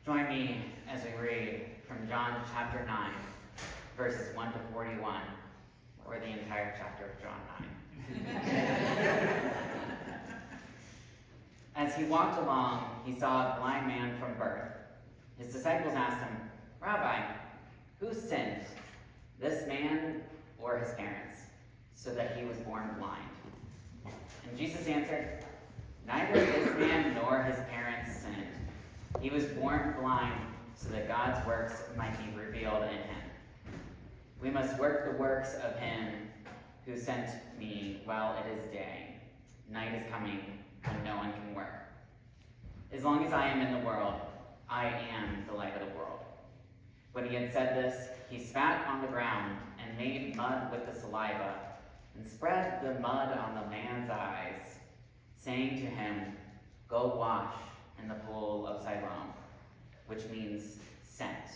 Join me as we read from John chapter 9, verses 1 to 41, or the entire chapter of John 9. As he walked along, he saw a blind man from birth. His disciples asked him, "Rabbi, who sinned, this man or his parents, so that he was born blind?" And Jesus answered, "Neither this man nor his parents sinned. He was born blind so that God's works might be revealed in him. We must work the works of him who sent me while it is day. Night is coming when no one can work. As long as I am in the world, I am the light of the world." When he had said this, he spat on the ground and made mud with the saliva and spread the mud on the man's eyes, saying to him, "Go wash in the pool of Siloam," which means sent.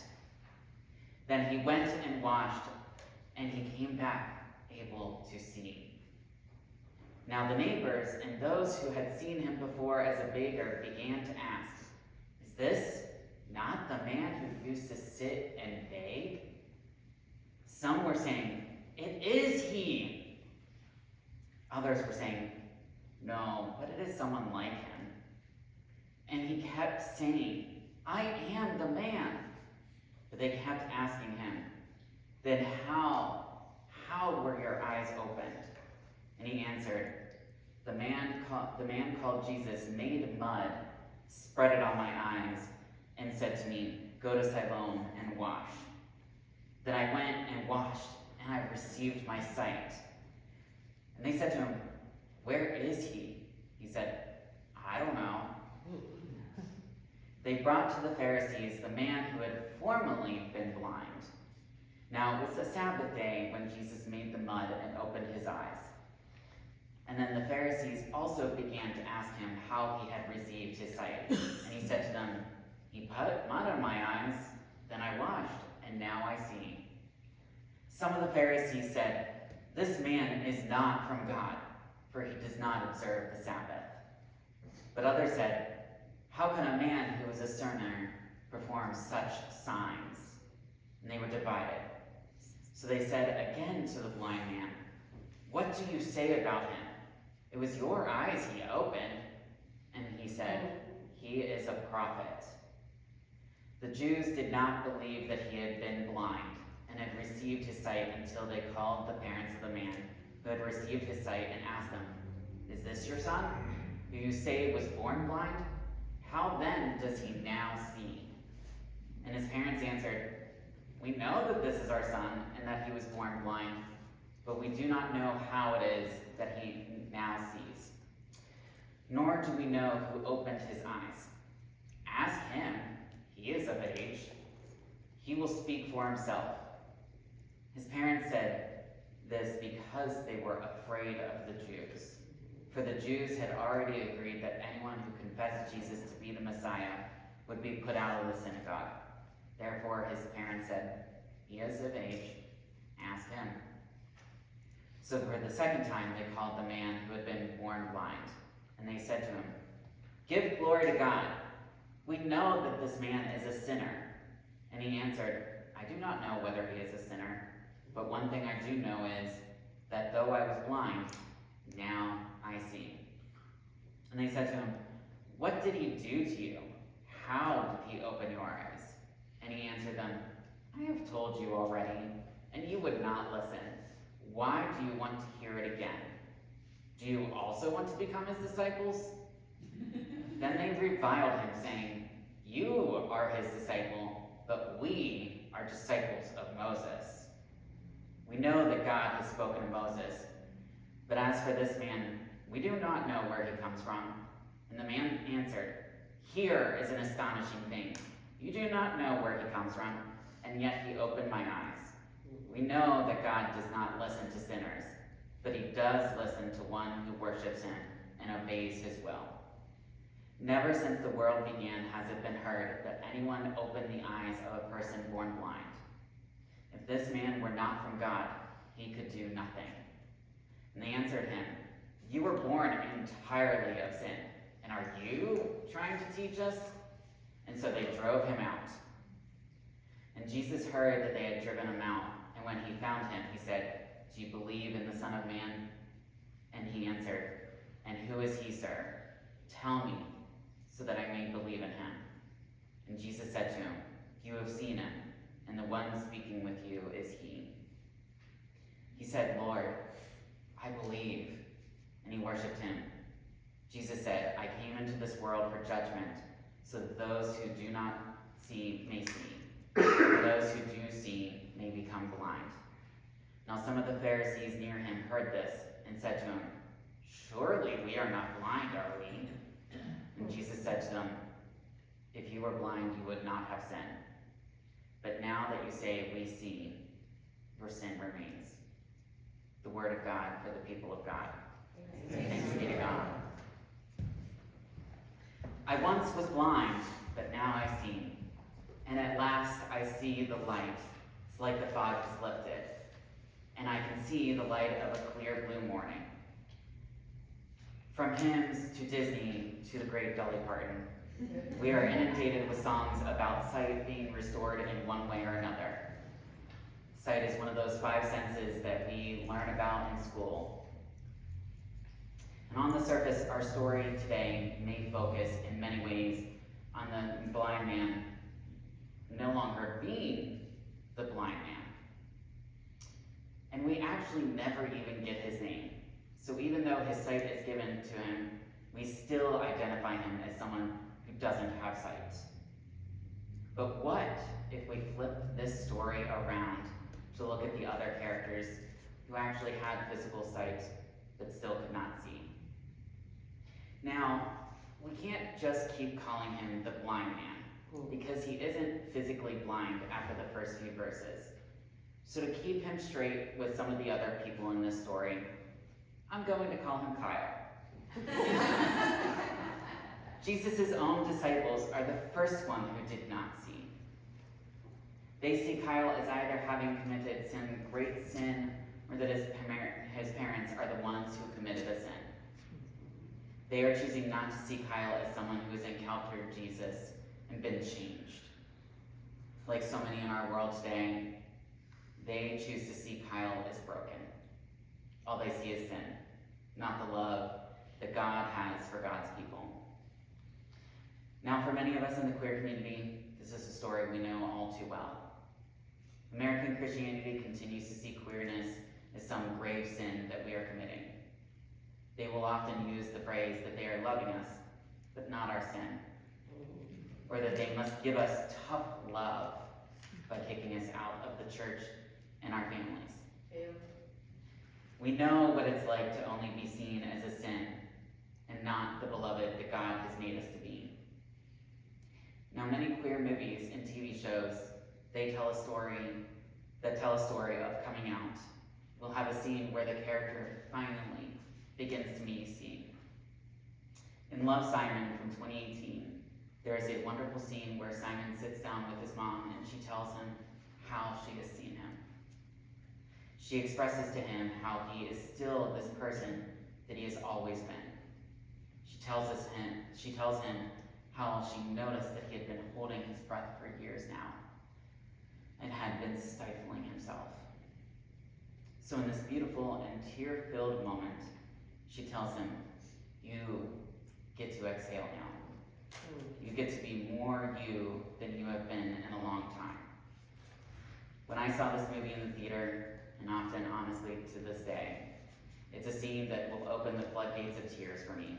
Then he went and washed, and he came back able to see. Now the neighbors and those who had seen him before as a beggar began to ask, "Is this not the man who used to sit and beg?" Some were saying, "It is he." Others were saying, "No, but it is someone like him." And he kept saying, "I am the man." But they kept asking him, "Then how were your eyes opened?" And he answered, the man called Jesus made mud, spread it on my eyes, and said to me, "Go to Siloam and wash." Then I went and washed, and I received my sight. And they said to him, "Where is he?" He said, "I don't know." They brought to the Pharisees the man who had formerly been blind. Now it was the Sabbath day when Jesus made the mud and opened his eyes. And then the Pharisees also began to ask him how he had received his sight. And he said to them, "He put mud on my eyes, then I washed, and now I see." Some of the Pharisees said, "This man is not from God, for he does not observe the Sabbath." But others said, "How can a man who is a sinner perform such signs?" And they were divided. So they said again to the blind man, "What do you say about him? It was your eyes he opened." And he said, "He is a prophet." The Jews did not believe that he had been blind and had received his sight until they called the parents of the man who had received his sight and asked them, "Is this your son, who you say was born blind? How then does he now see?" And his parents answered, "We know that this is our son and that he was born blind, but we do not know how it is that he now sees. Nor do we know who opened his eyes. Ask him, he is of age. He will speak for himself." His parents said this because they were afraid of the Jews. For the Jews had already agreed that anyone who confessed Jesus to be the Messiah would be put out of the synagogue. Therefore his parents said, "He is of age. Ask him." So for the second time they called the man who had been born blind, and they said to him, "Give glory to God. We know that this man is a sinner." And he answered, "I do not know whether he is a sinner, but one thing I do know is that though I was blind, now I see." And they said to him, "What did he do to you? How did he open your eyes?" And he answered them, "I have told you already, and you would not listen. Why do you want to hear it again? Do you also want to become his disciples?" Then they reviled him, saying, "You are his disciple, but we are disciples of Moses. We know that God has spoken to Moses, but as for this man, we do not know where he comes from." And the man answered, "Here is an astonishing thing. You do not know where he comes from, and yet he opened my eyes. We know that God does not listen to sinners, but he does listen to one who worships him and obeys his will. Never since the world began has it been heard that anyone opened the eyes of a person born blind. If this man were not from God, he could do nothing." And they answered him, You were born entirely of sin, and are you trying to teach us? And so they drove him out. And Jesus heard that they had driven him out, and when he found him, he said, "Do you believe in the Son of Man?" And he answered, "And who is he, sir? Tell me, so that I may believe in him." And Jesus said to him, "You have seen him, and the one speaking with you is he." He said, "Lord, I believe," and he worshipped him. Jesus said, "I came into this world for judgment, so that those who do not see may see, and those who do see may become blind." Now some of the Pharisees near him heard this and said to him, "Surely we are not blind, are we?" And Jesus said to them, "If you were blind, you would not have sin. But now that you say we see, your sin remains." The word of God for the people of God. Thanks be to God. "I once was blind, but now I see. And at last I see the light. It's like the fog is lifted. And I can see the light of a clear blue morning." From hymns to Disney to the Great Dolly Parton, we are inundated with songs about sight being restored in one way or another. Sight is one of those 5 senses that we learn about in school. And on the surface, our story today may focus in many ways on the blind man no longer being the blind man. And we actually never even get his name. So even though his sight is given to him, we still identify him as someone who doesn't have sight. But what if we flip this story around to look at the other characters who actually had physical sight but still could not see? Now, we can't just keep calling him the blind man, because he isn't physically blind after the first few verses. So to keep him straight with some of the other people in this story, I'm going to call him Kyle. Jesus' own disciples are the first one who did not see. They see Kyle as either having committed some great sin, or that his parents are the ones who committed a sin. They are choosing not to see Kyle as someone who has encountered Jesus and been changed. Like so many in our world today, they choose to see Kyle as broken. All they see is sin, not the love that God has for God's people. Now, for many of us in the queer community, this is a story we know all too well. American Christianity continues to see queerness as some grave sin that we are committing. They will often use the phrase that they are loving us, but not our sin. Or that they must give us tough love by kicking us out of the church and our families. Yeah. We know what it's like to only be seen as a sin and not the beloved that God has made us to be. Now, many queer movies and TV shows, they tell a story of coming out. We'll have a scene where the character finally begins to be seen. In Love, Simon from 2018, there is a wonderful scene where Simon sits down with his mom and she tells him how she has seen him. She expresses to him how he is still this person that he has always been. She tells him how she noticed that he had been holding his breath for years now and had been stifling himself. So in this beautiful and tear-filled moment, she tells him, "You get to exhale now. You get to be more you than you have been in a long time." When I saw this movie in the theater, and often, honestly, to this day, it's a scene that will open the floodgates of tears for me,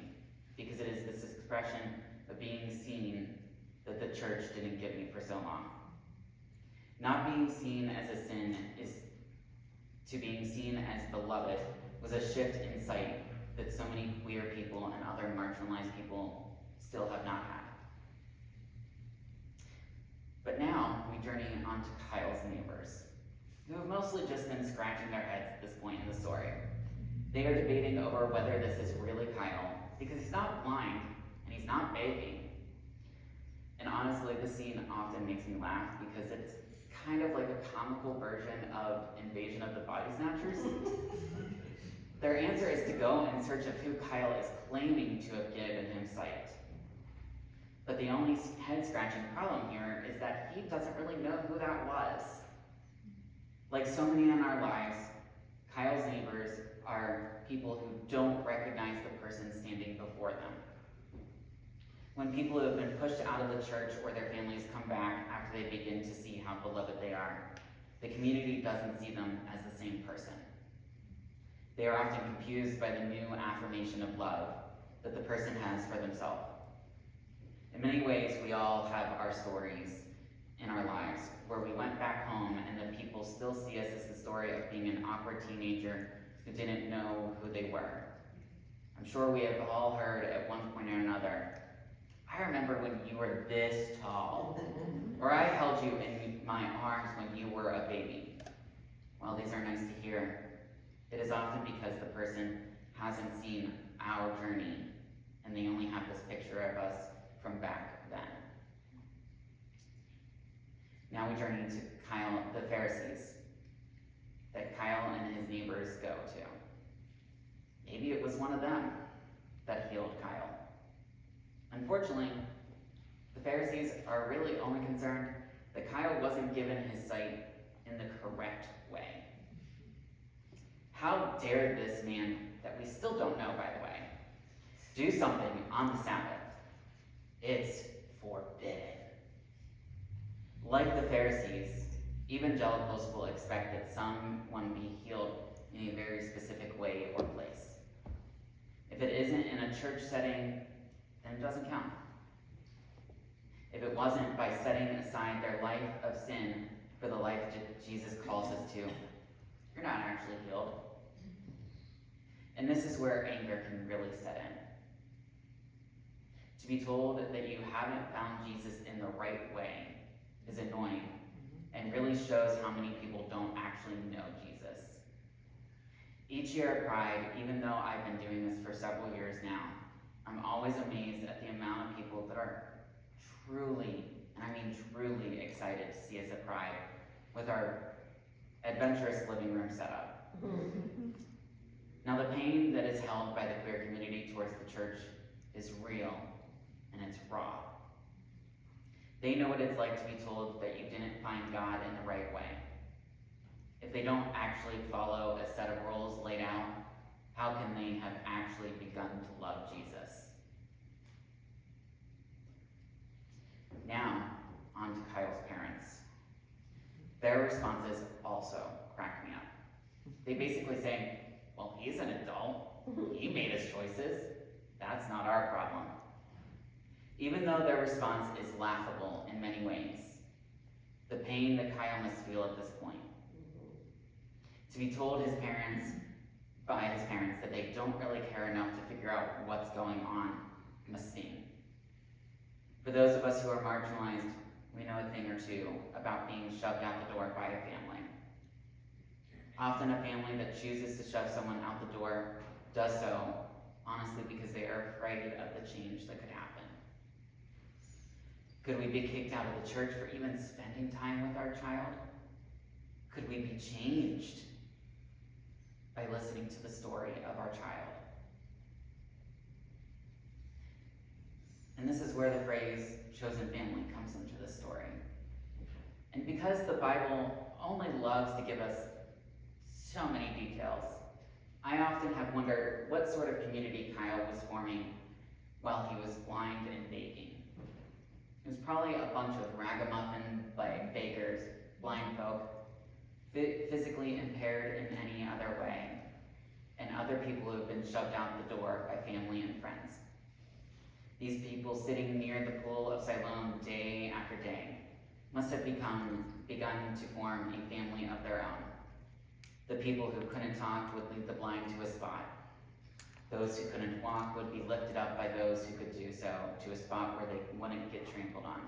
because it is this expression of being seen that the church didn't give me for so long. Not being seen as a sin to being seen as beloved was a shift in sight that so many queer people and other marginalized people still have not had. But now we journey on to Kyle's neighbors, who have mostly just been scratching their heads at this point in the story. They are debating over whether this is really Kyle, because he's not blind and he's not begging. And honestly, this scene often makes me laugh because it's kind of like a comical version of Invasion of the Body Snatchers. Their answer is to go in search of who Kyle is claiming to have given him sight. But the only head-scratching problem here is that he doesn't really know who that was. Like so many in our lives, Kyle's neighbors are people who don't recognize the person standing before them. When people who have been pushed out of the church or their families come back after they begin to see how beloved they are, the community doesn't see them as the same person. They are often confused by the new affirmation of love that the person has for themselves. In many ways, we all have our stories in our lives where we went back home and the people still see us as the story of being an awkward teenager who didn't know who they were. I'm sure we have all heard at one point or another, I remember when you were this tall, or I held you in my arms when you were a baby. While these are nice to hear, it is often because the person hasn't seen our journey and they only have this picture of us from back then. Now we journey to Kyle, the Pharisees, that Kyle and his neighbors go to. Maybe it was one of them that healed Kyle. Unfortunately, the Pharisees are really only concerned that Kyle wasn't given his sight in the correct way. How dared this man, that we still don't know by the way, do something on the Sabbath? It's forbidden. Like the Pharisees, evangelicals will expect that someone be healed in a very specific way or place. If it isn't in a church setting, then it doesn't count. If it wasn't by setting aside their life of sin for the life Jesus calls us to, you're not actually healed. And this is where anger can really set in. To be told that you haven't found Jesus in the right way is annoying and really shows how many people don't actually know Jesus. Each year at Pride, even though I've been doing this for several years now, I'm always amazed at the amount of people that are truly, and I mean truly excited to see us at Pride with our adventurous living room setup. Now the pain that is held by the queer community towards the church is real and it's raw. They know what it's like to be told that you didn't find God in the right way. If they don't actually follow a set of rules laid out, how can they have actually begun to love Jesus? Now, on to Kyle's parents. Their responses also crack me up. They basically say, well, he's an adult. He made his choices. That's not our problem. Even though their response is laughable in many ways, the pain that Kyle must feel at this point. To be told by his parents that they don't really care enough to figure out what's going on must sting. For those of us who are marginalized, we know a thing or two about being shoved out the door by a family. Often a family that chooses to shove someone out the door does so, honestly, because they are afraid of the change that could happen. Could we be kicked out of the church for even spending time with our child? Could we be changed by listening to the story of our child? And this is where the phrase chosen family comes into the story. And because the Bible only loves to give us so many details, I often have wondered what sort of community Kyle was forming while he was blind and baking. It was probably a bunch of ragamuffin bakers, blind folk, physically impaired in any other way, and other people who have been shoved out the door by family and friends. These people sitting near the pool of Siloam day after day must have begun to form a family of their own. The people who couldn't talk would lead the blind to a spot. Those who couldn't walk would be lifted up by those who could do so to a spot where they wouldn't get trampled on.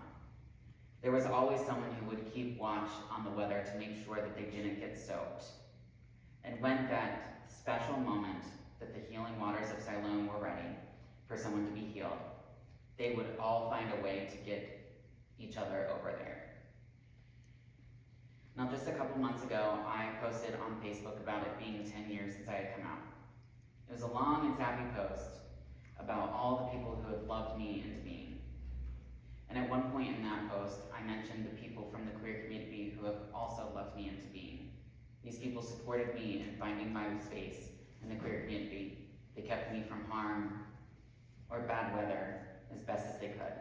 There was always someone who would keep watch on the weather to make sure that they didn't get soaked. And when that special moment that the healing waters of Siloam were ready for someone to be healed, they would all find a way to get each other over there. Now, just a couple months ago, I posted on Facebook about it being 10 years since I had come out. It was a long and sappy post about all the people who have loved me into being. And at one point in that post, I mentioned the people from the queer community who have also loved me into being. These people supported me in finding my space in the queer community. They kept me from harm or bad weather as best as they could.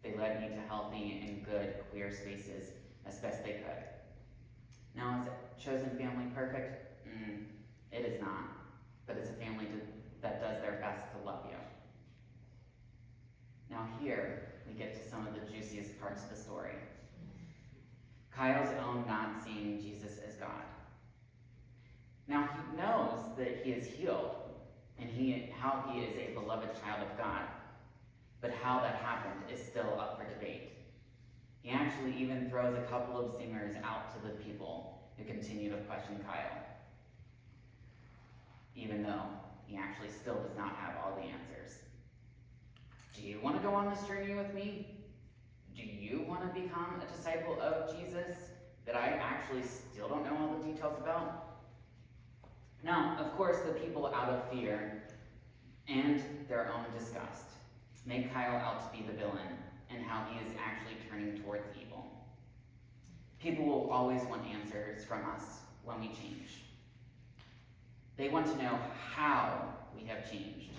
They led me to healthy and good queer spaces as best they could. Now, is a chosen family perfect? It is not, but it's a family that does their best to love you. Now here, we get to some of the juiciest parts of the story. Kyle's own not seeing Jesus as God. Now he knows that he is healed, and how he is a beloved child of God. But how that happened is still up for debate. He actually even throws a couple of zingers out to the people who continue to question Kyle, even though he actually still does not have all the answers. Do you want to go on this journey with me? Do you want to become a disciple of Jesus that I actually still don't know all the details about? Now, of course, the people, out of fear and their own disgust, make Kyle out to be the villain and how he is actually turning towards evil. People will always want answers from us when we change. They want to know how we have changed.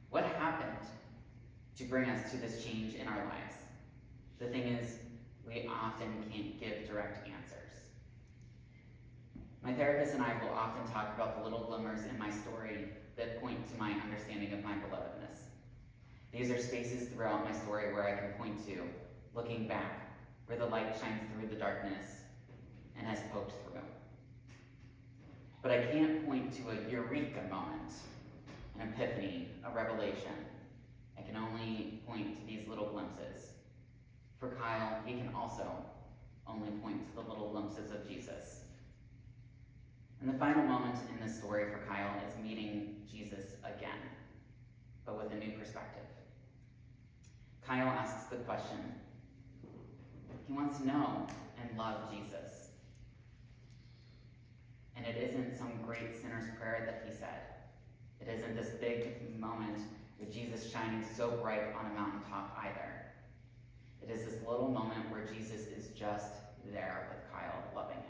What happened to bring us to this change in our lives? The thing is, we often can't give direct answers. My therapist and I will often talk about the little glimmers in my story that point to my understanding of my belovedness. These are spaces throughout my story where I can point to, looking back, where the light shines through the darkness and has poked through. But I can't point to a eureka moment, an epiphany, a revelation. I can only point to these little glimpses. For Kyle, he can also only point to the little glimpses of Jesus. And the final moment in this story for Kyle is meeting Jesus again, but with a new perspective. Kyle asks the question. He wants to know and love Jesus. And it isn't some great sinner's prayer that he said. It isn't this big moment with Jesus shining so bright on a mountaintop either. It is this little moment where Jesus is just there with Kyle, loving him.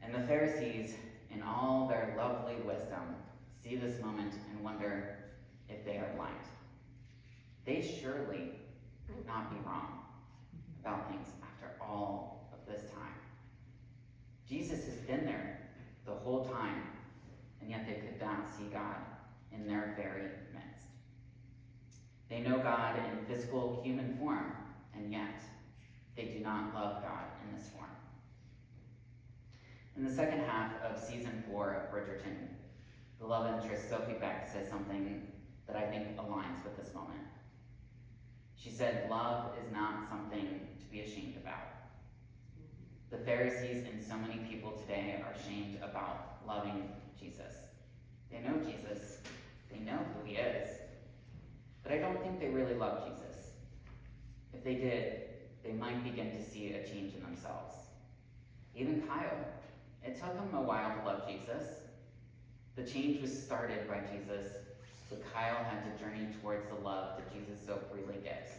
And the Pharisees, in all their lovely wisdom, see this moment and wonder if they are blind. They surely could not be wrong about things after all of this time. Jesus has been there the whole time, and yet they could not see God in their very midst. They know God in physical human form, and yet they do not love God in this form. In the second half of season 4 of Bridgerton, the love interest Sophie Beck says something that I think aligns with this moment. She said, love is not something to be ashamed about. The Pharisees and so many people today are ashamed about loving Jesus. They know Jesus. They know who he is. But I don't think they really love Jesus. If they did, they might begin to see a change in themselves. Even Kyle, it took him a while to love Jesus. The change was started by Jesus, but Kyle had to journey towards the love that Jesus so freely gives.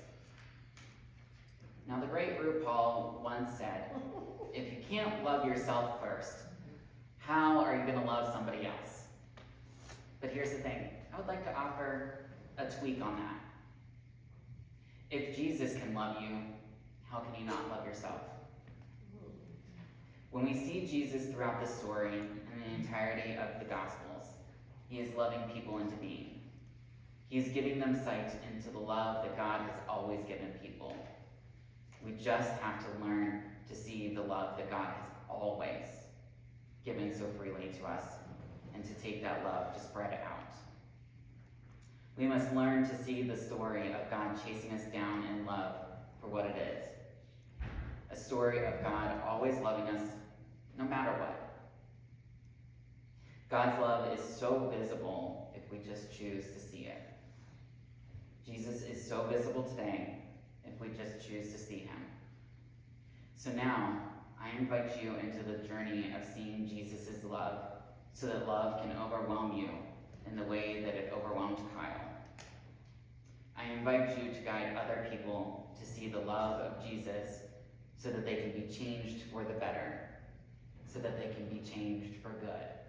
Now, the great RuPaul once said, if you can't love yourself first, how are you going to love somebody else? But here's the thing. I would like to offer a tweak on that. If Jesus can love you, how can you not love yourself? When we see Jesus throughout the story and the entirety of the Gospels, he is loving people into being. He is giving them sight into the love that God has always given people. We just have to learn to see the love that God has always given so freely to us, and to take that love to spread it out. We must learn to see the story of God chasing us down in love for what it is. A story of God always loving us no matter what. God's love is so visible if we just choose to see it. Jesus is so visible today if we just choose to see him. So now, I invite you into the journey of seeing Jesus' love so that love can overwhelm you in the way that it overwhelmed Kyle. I invite you to guide other people to see the love of Jesus so that they can be changed for the better, so that they can be changed for good.